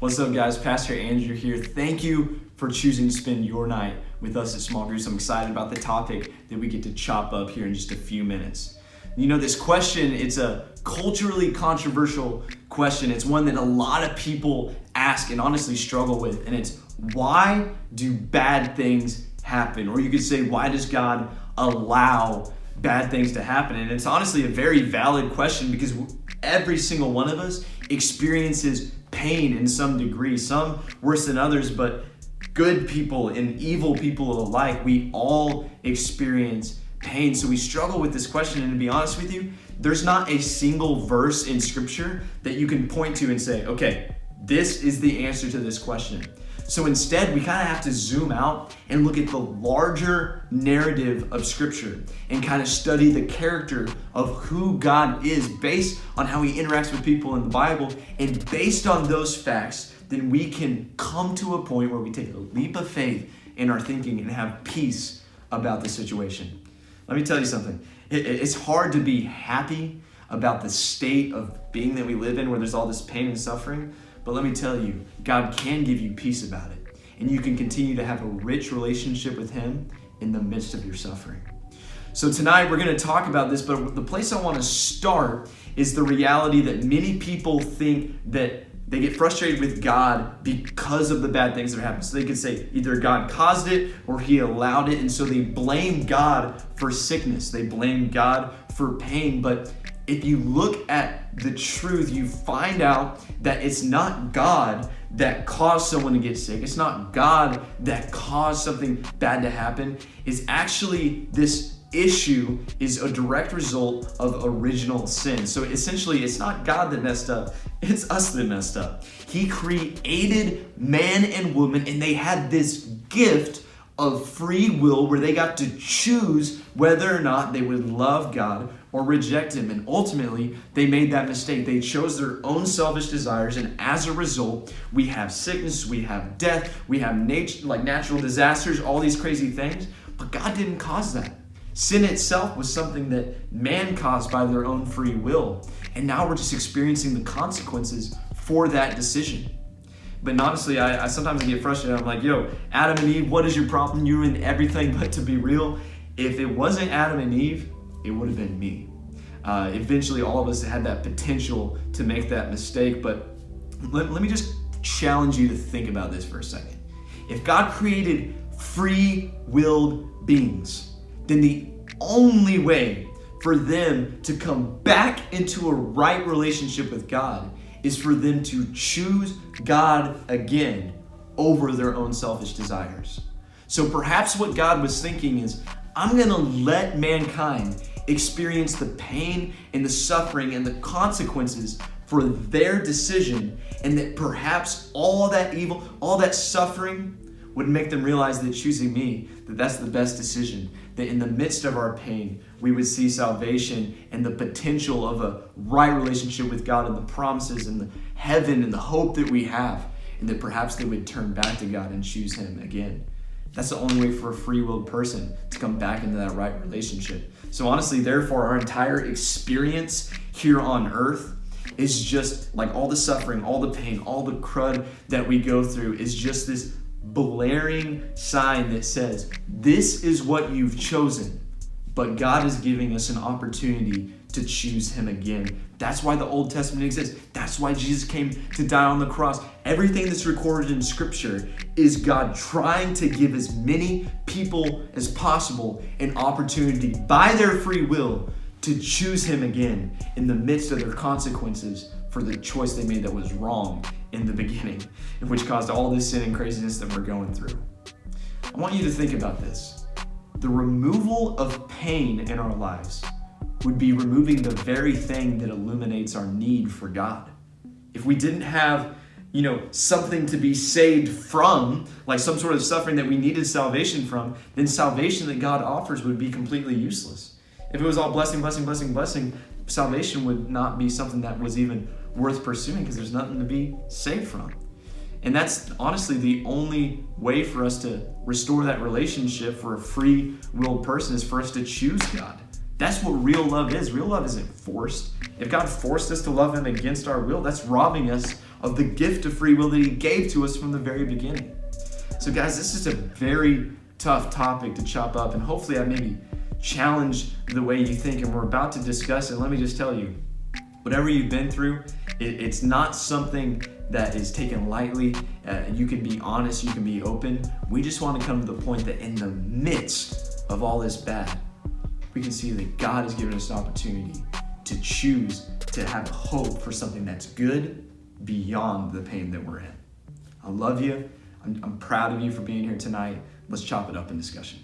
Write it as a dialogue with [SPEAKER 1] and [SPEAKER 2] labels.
[SPEAKER 1] What's up, guys? Pastor Andrew here. Thank you for choosing to spend your night with us at Small Groups. I'm excited about the topic that we get to chop up here in just a few minutes. You know, this question, it's a culturally controversial question. It's one that a lot of people ask and honestly struggle with. And it's, why do bad things happen? Or you could say, why does God allow bad things to happen? And it's honestly a very valid question because every single one of us experiences pain in some degree, some worse than others, but good people and evil people alike, we all experience pain. So we struggle with this question, and to be honest with you, there's not a single verse in scripture that you can point to and say, okay, this is the answer to this question. So instead, we kind of have to zoom out and look at the larger narrative of Scripture and kind of study the character of who God is based on how He interacts with people in the Bible. And based on those facts, then we can come to a point where we take a leap of faith in our thinking and have peace about the situation. Let me tell you something. It's hard to be happy about the state of being that we live in where there's all this pain and suffering. But let me tell you, God can give you peace about it. And you can continue to have a rich relationship with Him in the midst of your suffering. So tonight we're going to talk about this, but the place I want to start is the reality that many people think that they get frustrated with God because of the bad things that are happening. So they could say either God caused it or He allowed it. And so they blame God for sickness. They blame God for pain. But if you look at the truth, you find out that it's not God that caused someone to get sick. It's not God that caused something bad to happen. It's actually this issue is a direct result of original sin. So essentially, it's not God that messed up. It's us that messed up. He created man and woman, and they had this gift of free will where they got to choose whether or not they would love God or reject Him. And ultimately, they made that mistake. They chose their own selfish desires, and as a result, we have sickness, we have death, we have natural disasters, all these crazy things. But God didn't cause that. Sin itself was something that man caused by their own free will. And now we're just experiencing the consequences for that decision. But honestly, I sometimes get frustrated. I'm like, yo, Adam and Eve, what is your problem? You ruined everything. But to be real, if it wasn't Adam and Eve, it would have been me. Eventually, all of us had that potential to make that mistake. But let me just challenge you to think about this for a second. If God created free-willed beings, then the only way for them to come back into a right relationship with God is for them to choose God again over their own selfish desires. So perhaps what God was thinking is, I'm going to let mankind experience the pain and the suffering and the consequences for their decision, and that perhaps all that evil, all that suffering would make them realize that choosing me, that's the best decision. That in the midst of our pain, we would see salvation and the potential of a right relationship with God and the promises and the heaven and the hope that we have, and that perhaps they would turn back to God and choose Him again. That's the only way for a free-willed person to come back into that right relationship. So honestly, therefore, our entire experience here on earth is just like all the suffering, all the pain, all the crud that we go through is just this blaring sign that says, this is what you've chosen, but God is giving us an opportunity to choose Him again. That's why the Old Testament exists. That's why Jesus came to die on the cross. Everything that's recorded in Scripture is God trying to give as many people as possible an opportunity by their free will to choose Him again in the midst of their consequences for the choice they made that was wrong in the beginning, which caused all this sin and craziness that we're going through. I want you to think about this. The removal of pain in our lives would be removing the very thing that illuminates our need for God. If we didn't have, something to be saved from, like some sort of suffering that we needed salvation from, then salvation that God offers would be completely useless. If it was all blessing, blessing, blessing, blessing, salvation would not be something that was even worth pursuing because there's nothing to be saved from. And that's honestly the only way for us to restore that relationship for a free-willed person is for us to choose God. That's what real love is. Real love isn't forced. If God forced us to love Him against our will, that's robbing us of the gift of free will that he gave to us from the very beginning. So guys, this is a very tough topic to chop up, and hopefully I maybe challenge the way you think, and we're about to discuss it. Let me just tell you, whatever you've been through, it's not something that is taken lightly. You can be honest, you can be open. We just want to come to the point that in the midst of all this bad, we can see that God has given us an opportunity to choose to have hope for something that's good beyond the pain that we're in. I love you. I'm proud of you for being here tonight. Let's chop it up in discussion.